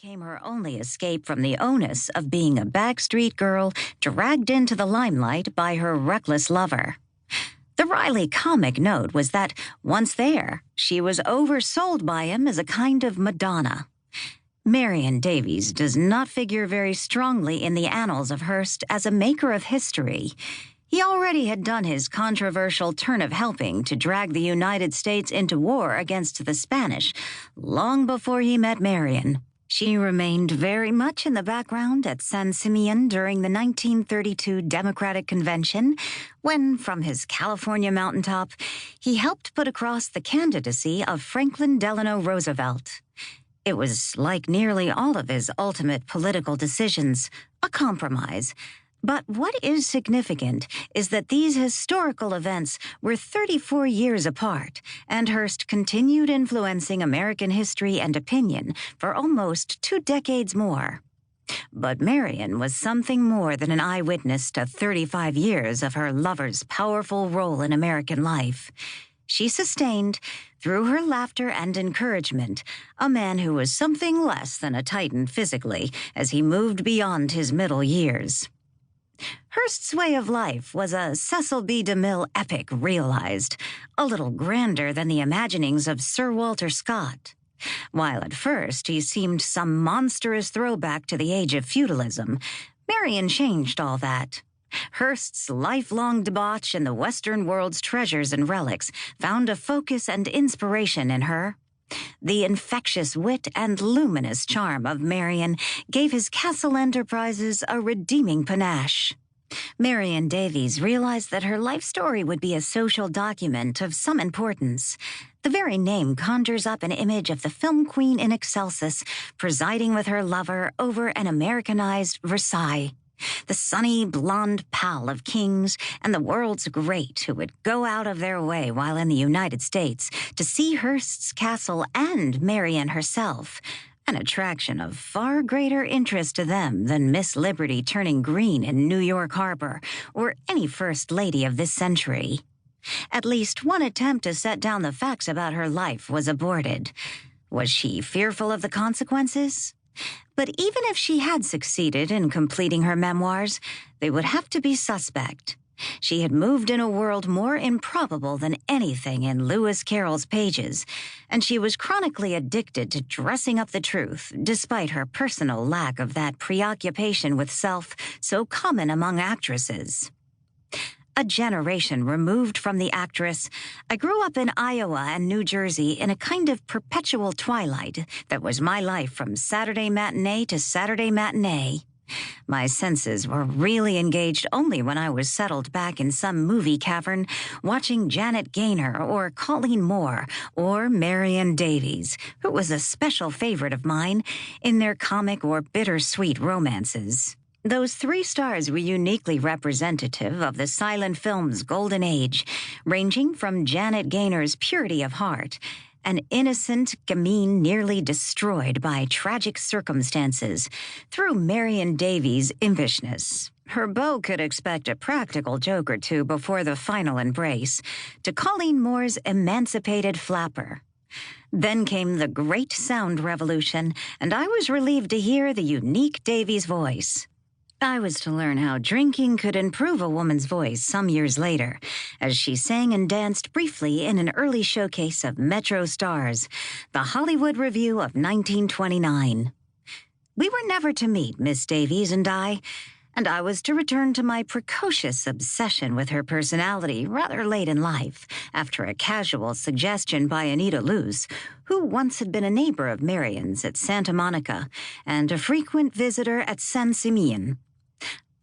became her only escape from the onus of being a backstreet girl dragged into the limelight by her reckless lover. The wryly comic note was that, once there, she was oversold by him as a kind of Madonna. Marion Davies does not figure very strongly in the annals of Hearst as a maker of history. He already had done his controversial turn of helping to drag the United States into war against the Spanish long before he met Marion. She remained very much in the background at San Simeon during the 1932 Democratic Convention, when, from his California mountaintop, he helped put across the candidacy of Franklin Delano Roosevelt. It was, like nearly all of his ultimate political decisions, a compromise. But what is significant is that these historical events were 34 years apart, and Hearst continued influencing American history and opinion for almost 2 decades more. But Marion was something more than an eyewitness to 35 years of her lover's powerful role in American life. She sustained, through her laughter and encouragement, a man who was something less than a titan physically as he moved beyond his middle years. Hearst's way of life was a Cecil B. DeMille epic realized, a little grander than the imaginings of Sir Walter Scott. While at first he seemed some monstrous throwback to the age of feudalism, Marion changed all that. Hearst's lifelong debauch in the Western world's treasures and relics found a focus and inspiration in her. The infectious wit and luminous charm of Marion gave his castle enterprises a redeeming panache. Marion Davies realized that her life story would be a social document of some importance. The very name conjures up an image of the film queen in excelsis, presiding with her lover over an Americanized Versailles. The sunny, blonde pal of kings and the world's great who would go out of their way while in the United States to see Hearst's castle and Marion herself, an attraction of far greater interest to them than Miss Liberty turning green in New York Harbor or any first lady of this century. At least one attempt to set down the facts about her life was aborted. Was she fearful of the consequences? But even if she had succeeded in completing her memoirs, they would have to be suspect. She had moved in a world more improbable than anything in Lewis Carroll's pages, and she was chronically addicted to dressing up the truth, despite her personal lack of that preoccupation with self so common among actresses. A generation removed from the actress, I grew up in Iowa and New Jersey in a kind of perpetual twilight that was my life from Saturday matinee to Saturday matinee. My senses were really engaged only when I was settled back in some movie cavern, watching Janet Gaynor or Colleen Moore or Marion Davies, who was a special favorite of mine, in their comic or bittersweet romances. Those 3 stars were uniquely representative of the silent film's golden age, ranging from Janet Gaynor's purity of heart, an innocent gamine nearly destroyed by tragic circumstances, through Marion Davies' impishness. Her beau could expect a practical joke or two before the final embrace, to Colleen Moore's emancipated flapper. Then came the great sound revolution, and I was relieved to hear the unique Davies voice. I was to learn how drinking could improve a woman's voice some years later, as she sang and danced briefly in an early showcase of Metro Stars, the Hollywood Review of 1929. We were never to meet, Miss Davies and I was to return to my precocious obsession with her personality rather late in life, after a casual suggestion by Anita Luce, who once had been a neighbor of Marion's at Santa Monica and a frequent visitor at San Simeon.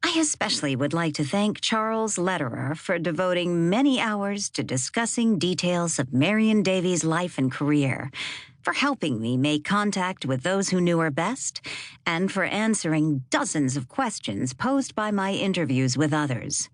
I especially would like to thank Charles Lederer for devoting many hours to discussing details of Marion Davies' life and career, for helping me make contact with those who knew her best, and for answering dozens of questions posed by my interviews with others.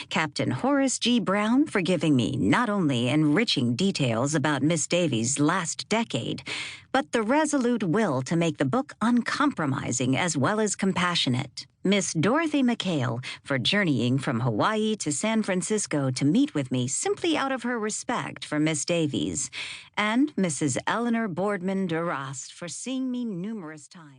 Captain Horace G. Brown for giving me not only enriching details about Miss Davies' last decade, but the resolute will to make the book uncompromising as well as compassionate. Miss Dorothy McHale for journeying from Hawaii to San Francisco to meet with me simply out of her respect for Miss Davies, and Mrs. Eleanor Boardman de Rast for seeing me numerous times.